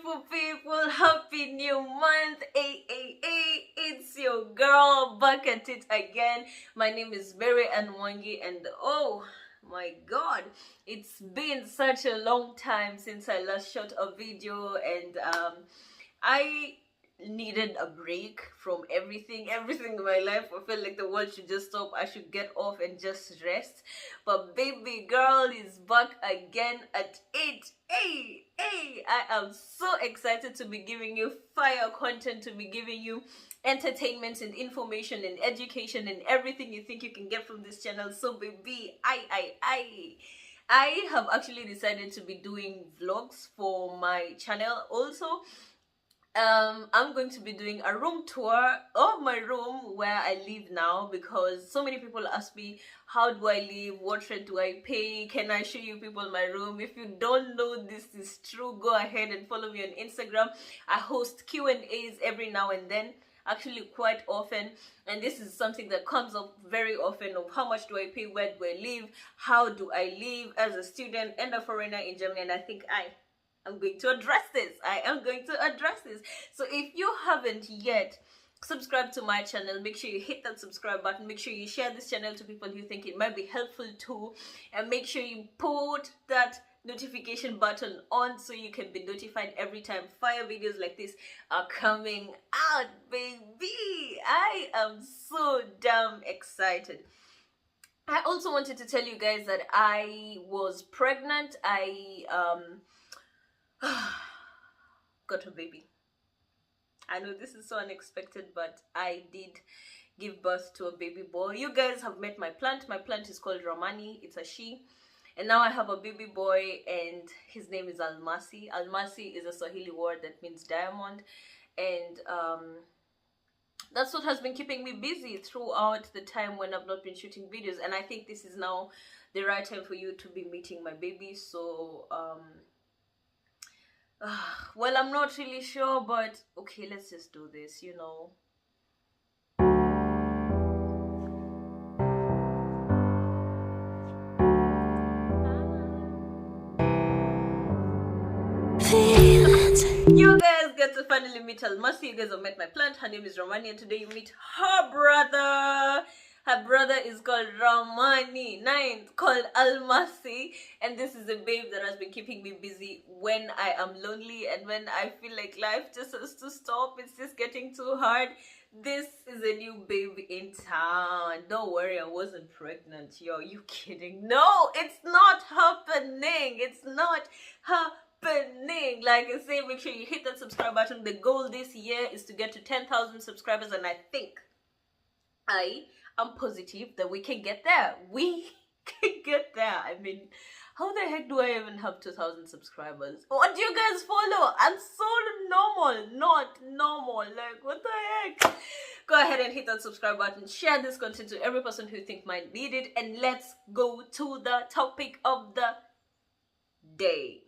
beautiful, happy new month. It's your girl back at it again. My name is reaaly, and oh my god, it's been such a long time since I last shot a video, and I needed a break from everything in my life. I felt like the world should just stop. I should get off and just rest. But baby girl is back again at it. I am so excited to be giving you fire content, to be giving you entertainment and information and education and everything you think you can get from this channel. So baby, I have actually decided to be doing vlogs for my channel also. I'm going to be doing a room tour of my room where I live now, because so many people ask me, how do I live, what rent do I pay, can I show you people my room? If you don't know this is true, go ahead and follow me on Instagram. I host Q&As every now and then, actually quite often, and this is something that comes up very often, of how much do I pay, where do I live, how do I live as a student and a foreigner in Germany. And I think I'm going to address this. I am going to address this. So if you haven't yet subscribed to my channel, make sure you hit that subscribe button. Make sure you share this channel to people who think it might be helpful too, and make sure you put that notification button on so you can be notified every time fire videos like this are coming out, baby. I am so damn excited. I also wanted to tell you guys that I was pregnant. I got a baby. I know this is so unexpected, but I did give birth to a baby boy. You guys have met my plant. My plant is called Ramani. It's a she. And now I have a baby boy, and his name is Almasi. Almasi is a Swahili word that means diamond. And that's what has been keeping me busy throughout the time when I've not been shooting videos. And I think this is now the right time for you to be meeting my baby. So well, I'm not really sure, but okay, let's just do this, you know. You guys get to finally meet Almasi. You guys have met my plant. Her name is Ramani, and today you meet her brother. Her brother is called Ramani, called Almasi, and this is a babe that has been keeping me busy when I am lonely and when I feel like life just has to stop. It's just getting too hard. This is a new baby in town. Don't worry, I wasn't pregnant. Yo, you kidding? No, it's not happening. It's not happening. Like I say, make sure you hit that subscribe button. The goal this year is to get to 10,000 subscribers, and I think I'm positive that we can get there. We can get there. I mean, how the heck do I even have 2,000 subscribers? What do you guys follow? I'm so normal, not normal. Like, what the heck? Go ahead and hit that subscribe button. Share this content to every person who think might need it. And let's go to the topic of the day.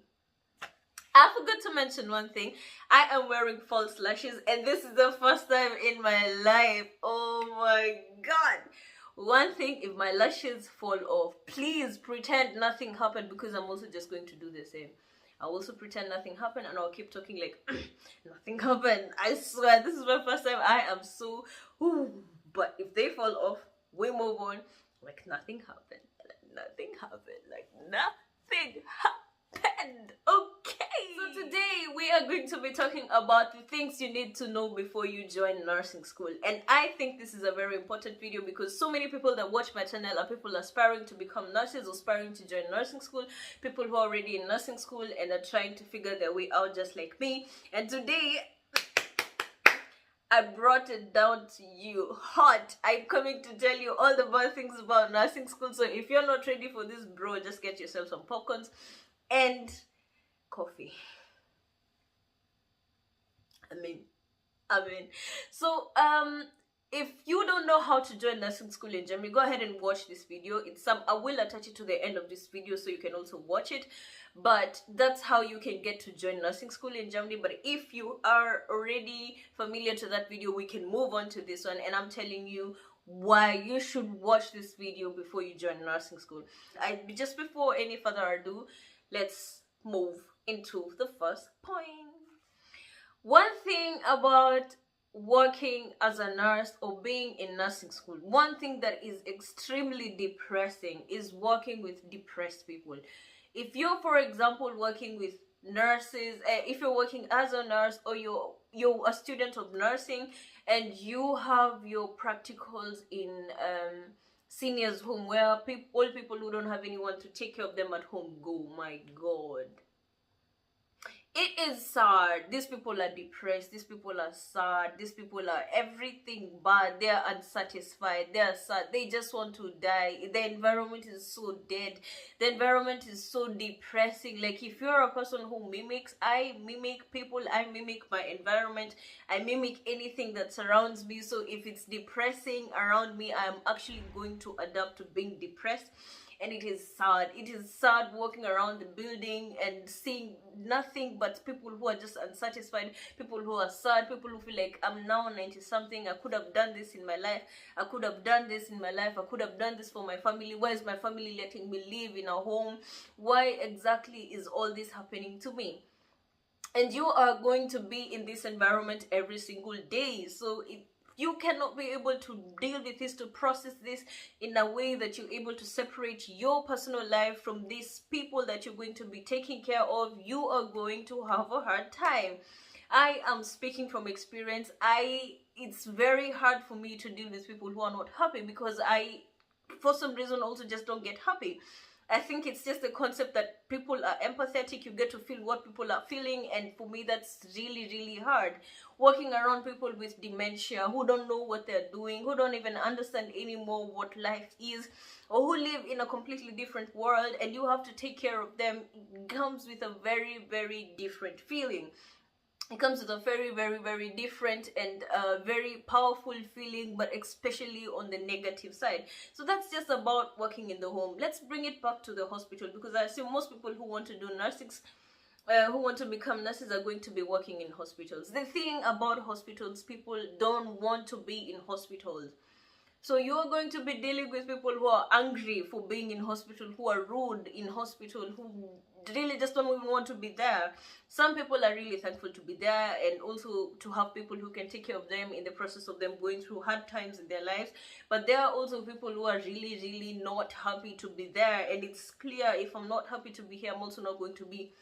I forgot to mention one thing. I am wearing false lashes, and this is the first time in my life. Oh my god. One thing, if my lashes fall off, please pretend nothing happened, because I'm also just going to do the same. I'll also pretend nothing happened, and I'll keep talking like nothing happened. I swear, this is my first time. I am so but if they fall off, we move on like nothing happened. Nothing happened. Like nothing happened. Okay. So today we are going to be talking about the things you need to know before you join nursing school. And I think this is a very important video, because so many people that watch my channel are people aspiring to become nurses, aspiring to join nursing school, people who are already in nursing school and are trying to figure their way out just like me. And today I brought it down to you hot. I'm coming to tell you all the bad things about nursing school. So if you're not ready for this, bro, just get yourself some popcorns and coffee. I mean, so if you don't know how to join nursing school in Germany, go ahead and watch this video. I will attach it to the end of this video so you can also watch it. But that's how you can get to join nursing school in Germany. But if you are already familiar to that video, we can move on to this one, and I'm telling you why you should watch this video before you join nursing school. Just before any further ado, let's move into the first point. One thing about working as a nurse or being in nursing school, one thing that is extremely depressing is working with depressed people. If you're, for example, working with nurses, if you're working as a nurse, or you're a student of nursing and you have your practicals in seniors home, where old people who don't have anyone to take care of them at home go, my god, it is sad. These people are depressed, these people are sad, these people are everything bad. They are unsatisfied, they are sad, they just want to die. The environment is so dead, the environment is so depressing. Like, if you're a person who mimics, I mimic people, I mimic my environment, I mimic anything that surrounds me. So if it's depressing around me, I'm actually going to adapt to being depressed. And it is sad. It is sad walking around the building and seeing nothing but people who are just unsatisfied, people who are sad, people who feel like, I'm now 90 something, I could have done this in my life, I could have done this in my life, I could have done this for my family. Why is my family letting me live in a home? Why exactly is all this happening to me? And you are going to be in this environment every single day. So you cannot be able to deal with this, to process this in a way that you're able to separate your personal life from these people that you're going to be taking care of. You are going to have a hard time. I am speaking from experience. It's very hard for me to deal with people who are not happy, because I, for some reason, also just don't get happy. I think it's just the concept that people are empathetic. You get to feel what people are feeling, and for me, that's really, really hard. Working around people with dementia, who don't know what they're doing, who don't even understand anymore what life is, or who live in a completely different world, and you have to take care of them, it comes with a very, very different feeling. It comes with a very, very, very different and very powerful feeling, but especially on the negative side. So that's just about working in the home. Let's bring it back to the hospital, because I assume most people who want to do nursing, who want to become nurses, are going to be working in hospitals. The thing about hospitals, people don't want to be in hospitals. So you're going to be dealing with people who are angry for being in hospital, who are rude in hospital, who really just don't even want to be there. Some people are really thankful to be there, and also to have people who can take care of them in the process of them going through hard times in their lives. But there are also people who are really, really not happy to be there, and it's clear, if I'm not happy to be here, I'm also not going to be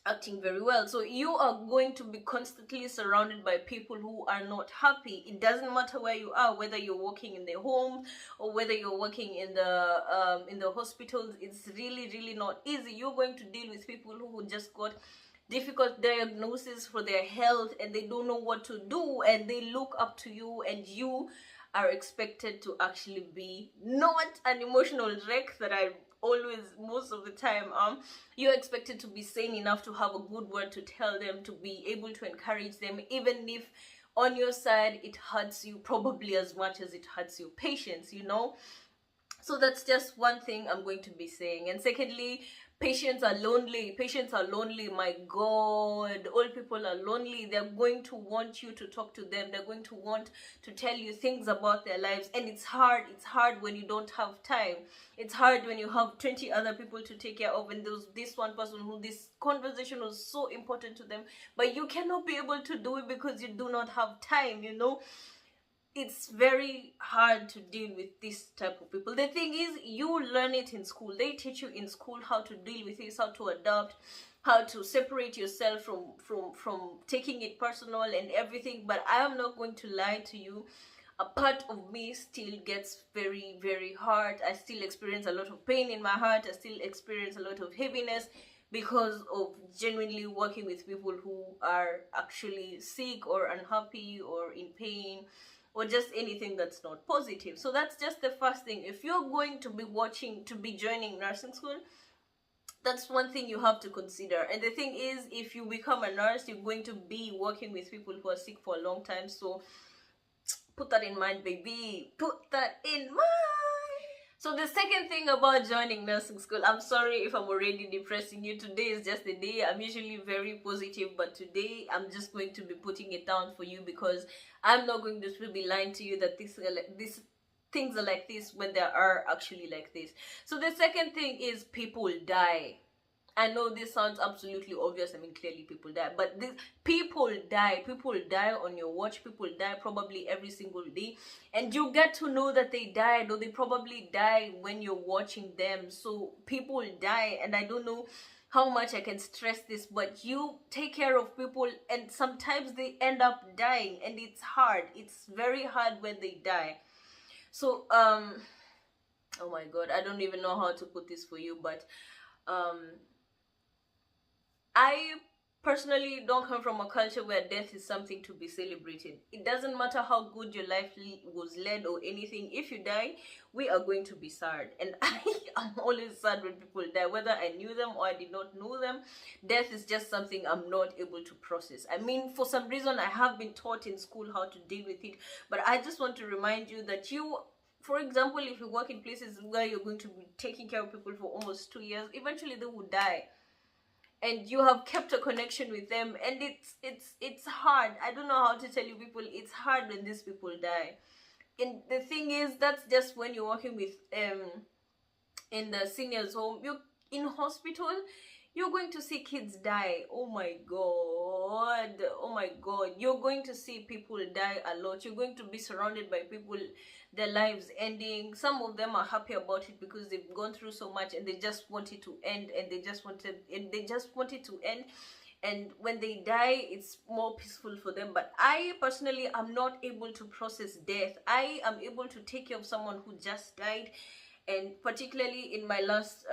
acting very well. So you are going to be constantly surrounded by people who are not happy. It doesn't matter where you are, whether you're working in the home or whether you're working in the hospitals. It's really, really not easy. You're going to deal with people who just got difficult diagnosis for their health, and they don't know what to do, and they look up to you, and you are expected to actually be not an emotional wreck that I always, most of the time, you're expected to be sane enough to have a good word to tell them, to be able to encourage them, even if on your side it hurts you probably as much as it hurts your patients, you know. So that's just one thing I'm going to be saying. And secondly, patients are lonely. Patients are lonely. My god, old people are lonely. They're going to want you to talk to them. They're going to want to tell you things about their lives, and it's hard. It's hard when you don't have time. It's hard when you have 20 other people to take care of, and there's this one person who this conversation was so important to them, but you cannot be able to do it because you do not have time, you know. It's very hard to deal with this type of people. The thing is, you learn it in school. They teach you in school how to deal with this, how to adapt, how to separate yourself from taking it personal and everything. But I am not going to lie to you. A part of me still gets very, very hard. I still experience a lot of pain in my heart. I still experience a lot of heaviness because of genuinely working with people who are actually sick or unhappy or in pain, or just anything that's not positive. So that's just the first thing. If you're going to be joining nursing school, that's one thing you have to consider. And the thing is, if you become a nurse, you're going to be working with people who are sick for a long time. So put that in mind, baby. Put that in mind. So the second thing about joining nursing school, I'm sorry if I'm already depressing you. Today is just the day. I'm usually very positive, but today I'm just going to be putting it down for you, because I'm not going to be lying to you that these things are like this when they are actually like this. So the second thing is people die. I know this sounds absolutely obvious. I mean, clearly people die, but this, people die. People die on your watch. People die probably every single day, and you get to know that they died, or they probably die when you're watching them. So people die, and I don't know how much I can stress this, but you take care of people, and sometimes they end up dying, and it's hard. It's very hard when they die. So oh my god, I don't even know how to put this for you, but I personally don't come from a culture where death is something to be celebrated. It doesn't matter how good your life was led or anything. If you die, we are going to be sad. And I am always sad when people die, whether I knew them or I did not know them. Death is just something I'm not able to process. I mean, for some reason, I have been taught in school how to deal with it. But I just want to remind you that you, for example, if you work in places where you're going to be taking care of people for almost 2 years, eventually they will die, and you have kept a connection with them, and it's hard. I don't know how to tell you people, it's hard when these people die. And the thing is, that's just when you're working with in the seniors home. You in hospital, you're going to see kids die. Oh my god, oh my god, you're going to see people die a lot. You're going to be surrounded by people, their lives ending. Some of them are happy about it because they've gone through so much, and they just want it to end, and they just want it to end. And when they die, it's more peaceful for them. But I personally am not able to process death. I am able to take care of someone who just died, and particularly in my last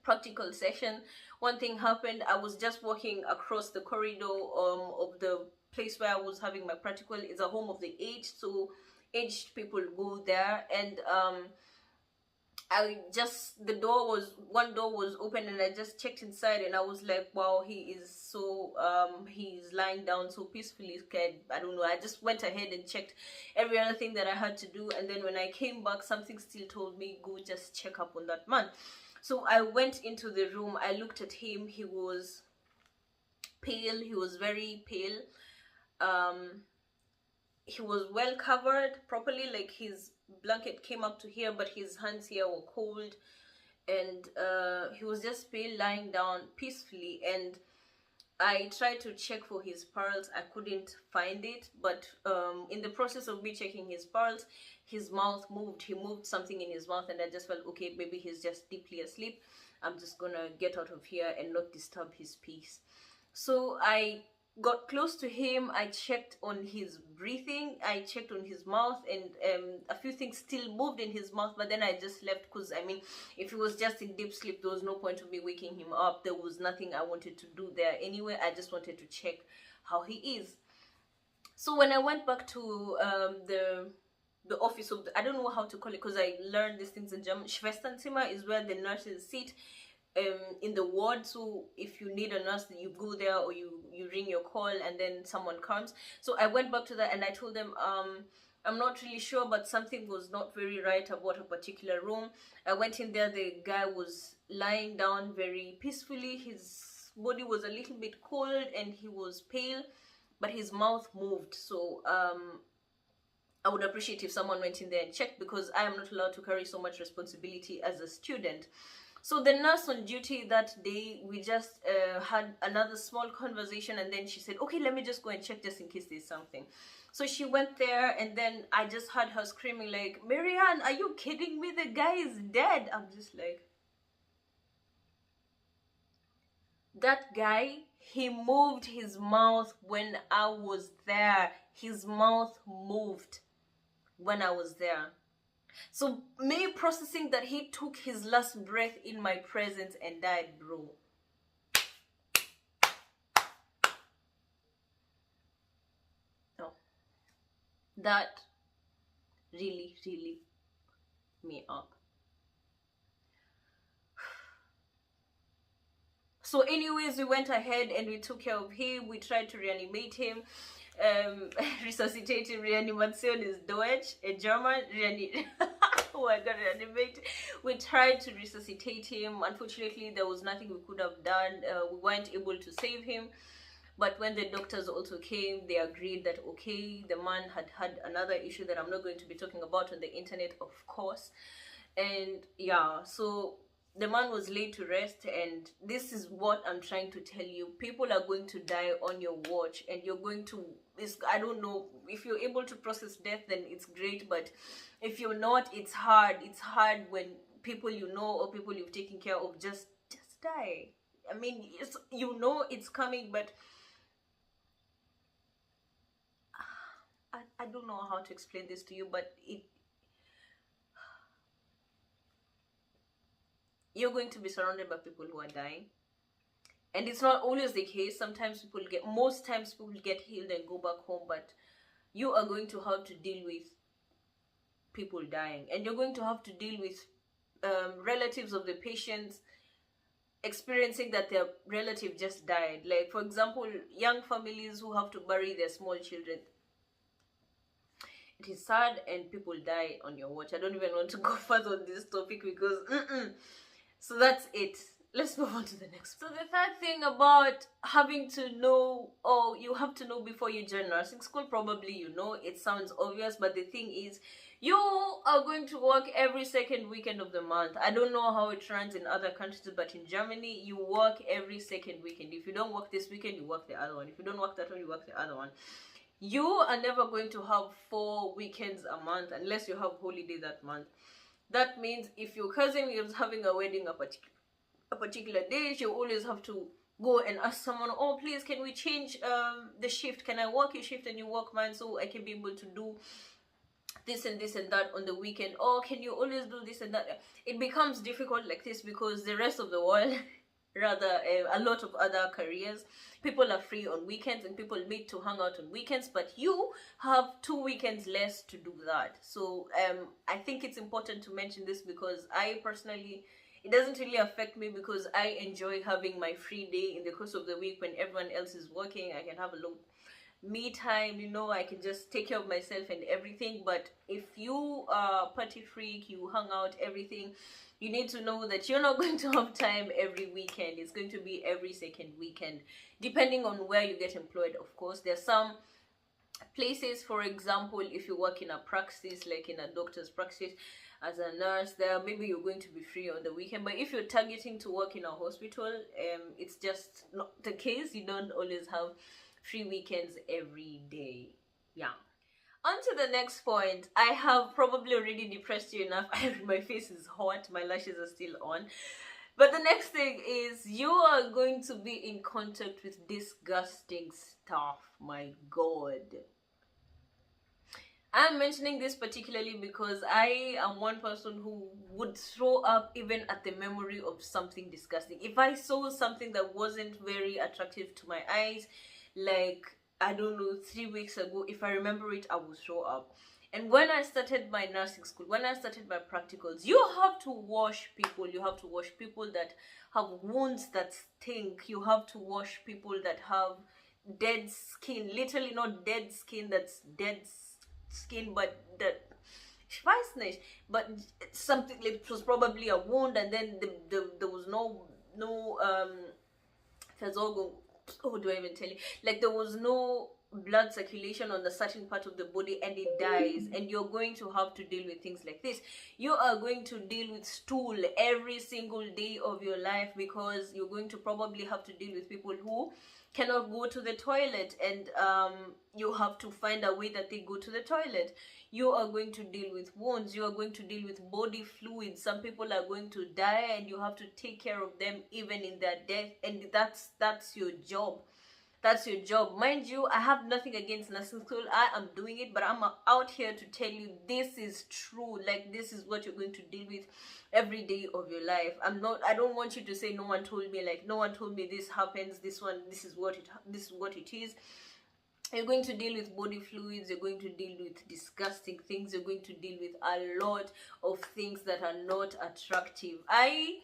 practical session, one thing happened. I was just walking across the corridor of the place where I was having my practical. It's a home of the aged, so aged people go there. And one door was open, and I just checked inside, and I was like, wow, he is so he's lying down so peacefully, scared. I don't know, I just went ahead and checked every other thing that I had to do, and then when I came back, something still told me, go just check up on that man. So I went into the room, I looked at him. He was pale, he was very pale. He was well covered properly, like his blanket came up to here, but his hands here were cold, and he was just pale, lying down peacefully. And I tried to check for his pulse. I couldn't find it, but in the process of me checking his pulse, his mouth moved. He moved something in his mouth, and I just felt, okay, maybe he's just deeply asleep. I'm just gonna get out of here and not disturb his peace. So I got close to him. I checked on his breathing, I checked on his mouth, and a few things still moved in his mouth, but then I just left, because I mean, if he was just in deep sleep, there was no point of me waking him up. There was nothing I wanted to do there anyway. I just wanted to check how he is. So when I went back to the office of I don't know how to call it, because I learned these things in German. Schwesternzimmer is where the nurses sit in the ward. So if you need a nurse, you go there, or you ring your call, and then someone comes. So I went back to that, and I told them, I'm not really sure, but something was not very right about a particular room. I went in there, the guy was lying down very peacefully. His body was a little bit cold, and he was pale, but his mouth moved. So I would appreciate if someone went in there and checked, because I am not allowed to carry so much responsibility as a student. So the nurse on duty that day, we just had another small conversation, and then she said, okay, let me just go and check just in case there's something. So she went there, and then I just heard her screaming like, Marianne, are you kidding me? The guy is dead. I'm just like, that guy, he moved his mouth when I was there. His mouth moved when I was there. So me processing that he took his last breath in my presence and died, bro. No. That really me up. So anyways, we went ahead and we took care of him. We tried to reanimate him. Resuscitate him. Reanimation is Deutsch, a German. Oh my god, reanimate. We tried to resuscitate him. Unfortunately, there was nothing we could have done. We weren't able to save him. But when the doctors also came, they agreed that, okay, the man had another issue that I'm not going to be talking about on the internet, of course. And yeah, so the man was laid to rest, and this is what I'm trying to tell you. People are going to die on your watch, and you're going to, I don't know, if you're able to process death, then it's great, but if you're not, it's hard. It's hard when people you know or people you've taken care of just die. I mean, you know it's coming, but I don't know how to explain this to you, but you're going to be surrounded by people who are dying. And it's not always the case. Most times people get healed and go back home, but you are going to have to deal with people dying, and you're going to have to deal with relatives of the patients experiencing that their relative just died. Like, for example, young families who have to bury their small children. It is sad, and people die on your watch. I don't even want to go further on this topic because so that's it. Let's move on to the next. So the third thing about having to know, or you have to know before you join nursing school, probably you know, it sounds obvious, but the thing is, you are going to work every second weekend of the month. I don't know how it runs in other countries, but in Germany, you work every second weekend. If you don't work this weekend, you work the other one. If you don't work that one, you work the other one. You are never going to have 4 weekends a month unless you have holiday that month. That means if your cousin is having a wedding a particular day, you always have to go and ask someone, oh, please, can we change the shift? Can I work your shift and you work mine so I can be able to do this and this and that on the weekend? Or can you always do this and that? It becomes difficult like this because the rest of the world, rather a lot of other careers, people are free on weekends and people meet to hang out on weekends, but you have 2 weekends less to do that. So I think it's important to mention this because I personally, it doesn't really affect me because I enjoy having my free day in the course of the week when everyone else is working. I can have a little me time, you know, I can just take care of myself and everything. But if you are party freak, you hang out, everything, you need to know that you're not going to have time every weekend. It's going to be every second weekend, depending on where you get employed. Of course, there's some places, for example, if you work in a practice, like in a doctor's practice as a nurse, there maybe you're going to be free on the weekend. But if you're targeting to work in a hospital, it's just not the case. You don't always have free weekends every day. Yeah. On to the next point. I have probably already depressed you enough. My face is hot, my lashes are still on. But the next thing is you are going to be in contact with disgusting stuff. My God. I'm mentioning this particularly because I am one person who would throw up even at the memory of something disgusting. If I saw something that wasn't very attractive to my eyes, like, I don't know, 3 weeks ago, if I remember it, I will throw up. And when I started my nursing school, when I started my practicals, you have to wash people. You have to wash people that have wounds that stink. You have to wash people that have dead skin. Literally not dead skin that's dead skin, but that but something, like, it was probably a wound, and then there was no oh, do I even tell you? Like, there was no blood circulation on a certain part of the body and it dies, and you're going to have to deal with things like this. You are going to deal with stool every single day of your life because you're going to probably have to deal with people who cannot go to the toilet, and you have to find a way that they go to the toilet. You are going to deal with wounds. You are going to deal with body fluids. Some people are going to die and you have to take care of them even in their death, and that's your job. That's your job. Mind you, I have nothing against nursing school. I am doing it, but I'm out here to tell you this is true. Like, this is what you're going to deal with every day of your life. I don't want you to say no one told me, like, no one told me this happens, this is what it is. You're going to deal with body fluids, you're going to deal with disgusting things, you're going to deal with a lot of things that are not attractive. I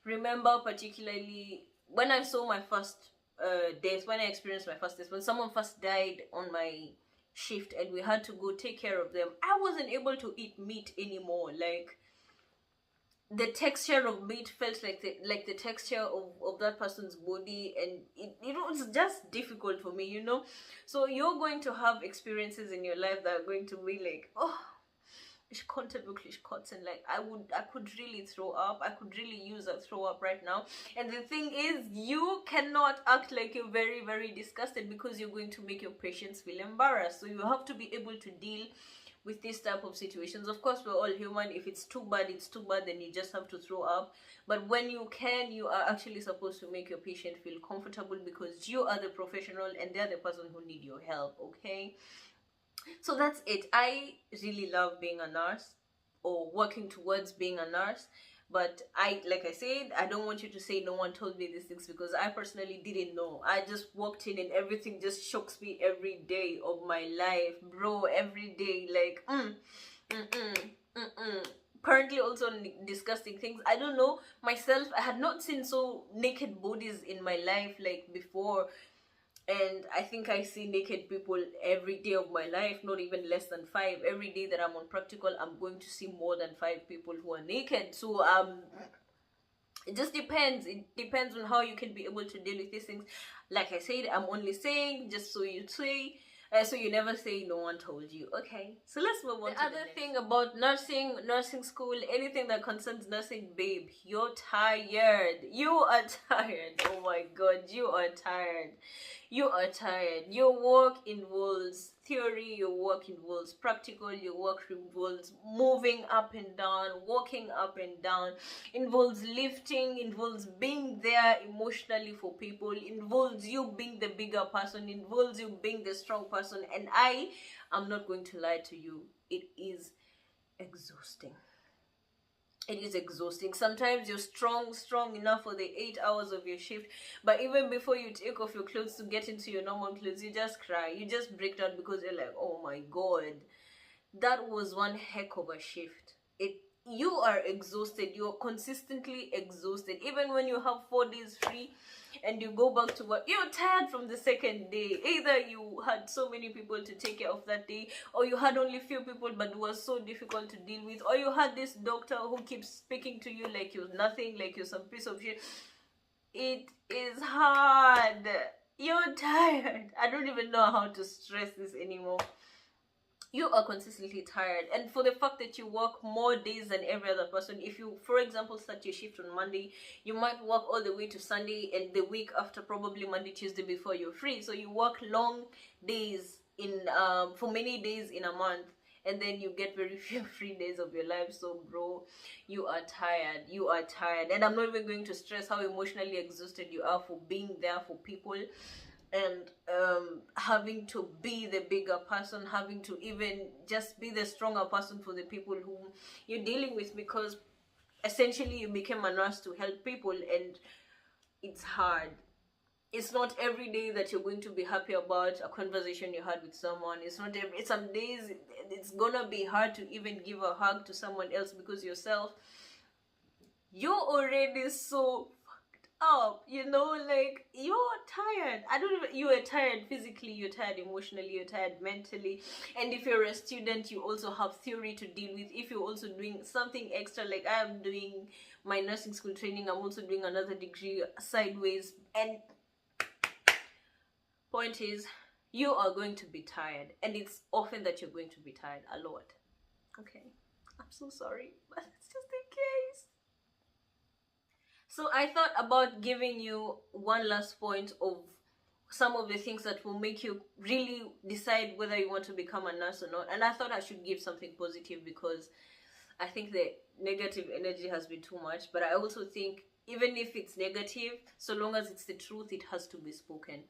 remember particularly when I saw my first death, when I experienced my first death, when someone first died on my shift and we had to go take care of them, I wasn't able to eat meat anymore. Like, the texture of meat felt like the texture of that person's body, and it was just difficult for me, you know. So you're going to have experiences in your life that are going to be like, oh, Ich konnte wirklich kotzen. Like I could really throw up. I could really use a throw up right now. And the thing is, you cannot act like you're very, very disgusted, because you're going to make your patients feel embarrassed. So you have to be able to deal with this type of situations. Of course, we're all human. If it's too bad, it's too bad, then you just have to throw up. But when you can, you are actually supposed to make your patient feel comfortable, because you are the professional and they're the person who need your help. Okay, so that's it. I really love being a nurse, or working towards being a nurse. But like I said, I don't want you to say no one told me these things, because I personally didn't know. I just walked in and everything just shocks me every day of my life, bro. Every day, like currently also disgusting things. I don't know myself, I had not seen so naked bodies in my life like before. And I think I see naked people every day of my life, not even less than 5. Every day that I'm on practical, I'm going to see more than 5 people who are naked. So it just depends. It depends on how you can be able to deal with these things. Like I said, I'm only saying just so you say, so you never say no one told you. Okay, so let's move on. The other thing about nursing school, anything that concerns nursing, babe, you're tired. You are tired. Oh my god, you are tired. You are tired. Your work involves theory, your work involves practical, your work involves moving up and down, walking up and down, involves lifting, involves being there emotionally for people, involves you being the bigger person, involves you being the strong person. And I am not going to lie to you, it is exhausting. It is exhausting. Sometimes you're strong enough for the 8 hours of your shift, but even before you take off your clothes to get into your normal clothes, you just cry, you just break down, because you're like, oh my god, that was one heck of a shift. You are exhausted. You're consistently exhausted. Even when you have 4 days free and you go back to work, you're tired from the second day. Either you had so many people to take care of that day, or you had only few people but it was so difficult to deal with, or you had this doctor who keeps speaking to you like you're nothing, like you're some piece of shit. It is hard. You're tired. I don't even know how to stress this anymore. You are consistently tired. And for the fact that you work more days than every other person, if you, for example, start your shift on Monday, you might work all the way to Sunday, and the week after probably Monday, Tuesday before you're free. So you work long days in for many days in a month, and then you get very few free days of your life. So bro, you are tired. You are tired. And I'm not even going to stress how emotionally exhausted you are for being there for people, and having to be the bigger person, having to even just be the stronger person for the people whom you're dealing with, because essentially you became a nurse to help people, and it's hard. It's not every day that you're going to be happy about a conversation you had with someone. It's not every, some days it's gonna be hard to even give a hug to someone else, because yourself, you're already so up, you know, like you're tired. I don't even, you are tired physically, you're tired emotionally, you're tired mentally. And if you're a student, you also have theory to deal with. If you're also doing something extra, like I am doing my nursing school training, I'm also doing another degree sideways. And point is, you are going to be tired, and it's often that you're going to be tired a lot. Okay, I'm so sorry, but it's just the case. So I thought about giving you one last point of some of the things that will make you really decide whether you want to become a nurse or not. And I thought I should give something positive, because I think the negative energy has been too much. But I also think even if it's negative, so long as it's the truth, it has to be spoken.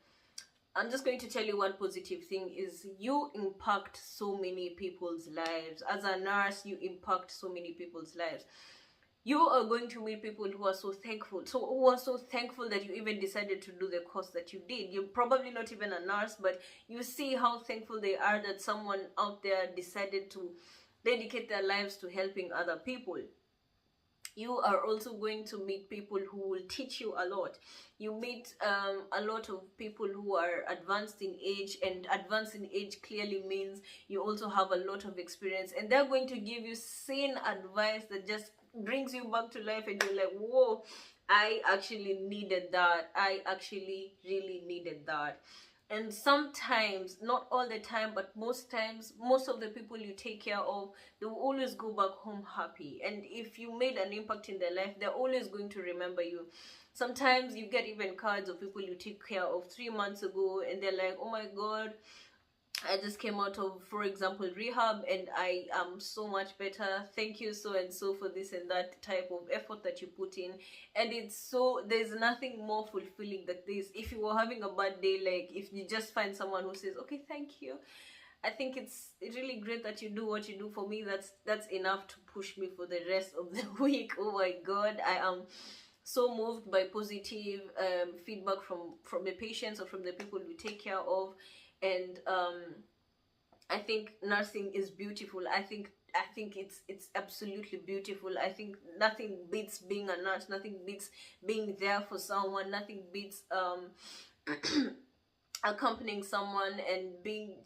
I'm just going to tell you one positive thing is you impact so many people's lives. As a nurse, you impact so many people's lives. You are going to meet people who are so thankful, who are so thankful that you even decided to do the course that you did. You're probably not even a nurse, but you see how thankful they are that someone out there decided to dedicate their lives to helping other people. You are also going to meet people who will teach you a lot. You meet a lot of people who are advanced in age, and advanced in age clearly means you also have a lot of experience, and they're going to give you sane advice that just brings you back to life, and you're like, whoa, I actually needed that. I actually really needed that. And sometimes, not all the time, but most times, most of the people you take care of, they will always go back home happy. And if you made an impact in their life, they're always going to remember you. Sometimes you get even cards of people you take care of 3 months ago, and they're like, oh my god, I just came out of, for example, rehab, and I am so much better. Thank you so and so for this and that type of effort that you put in. And it's so, there's nothing more fulfilling than this. If you were having a bad day, like if you just find someone who says, okay, thank you, I think it's really great that you do what you do for me. That's enough to push me for the rest of the week. Oh my god, I am so moved by positive feedback from the patients or from the people we take care of. And I think nursing is beautiful. I think it's absolutely beautiful. I think nothing beats being a nurse, nothing beats being there for someone, nothing beats accompanying someone and being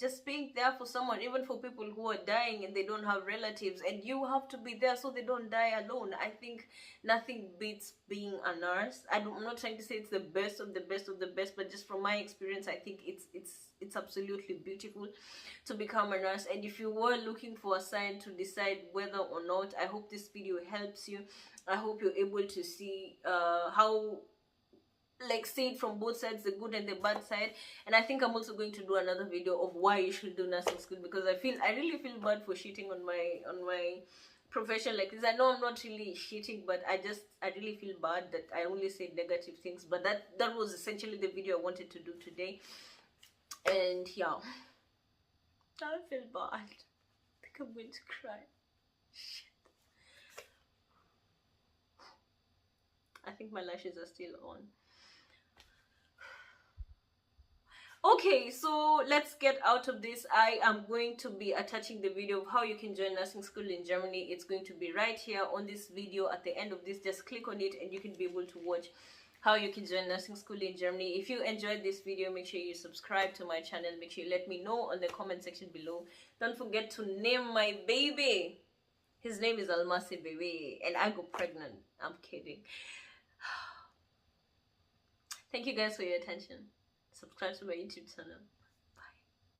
there for someone, even for people who are dying and they don't have relatives, and you have to be there so they don't die alone. I think nothing beats being a nurse. I'm not trying to say it's the best of the best of the best, but just from my experience, I think it's absolutely beautiful to become a nurse. And if you were looking for a sign to decide whether or not, I hope this video helps you. I hope you're able to see how, like, see it from both sides, the good and the bad side. And I think I'm also going to do another video of why you should do nursing school, because I really feel bad for shitting on my profession like this. I know I'm not really shitting, but I really feel bad that I only say negative things. But that was essentially the video I wanted to do today. And yeah, I feel bad. I think I'm going to cry. Shit. I think my lashes are still on. Okay, so let's get out of this. I am going to be attaching the video of how you can join nursing school in Germany. It's going to be right here on this video at the end of this. Just click on it and you can be able to watch how you can join nursing school in Germany. If you enjoyed this video, make sure you subscribe to my channel. Make sure you let me know on the comment section below. Don't forget to name my baby. His name is Almasi baby, and I got pregnant. I'm kidding. Thank you guys for your attention. Subscribe to my YouTube channel.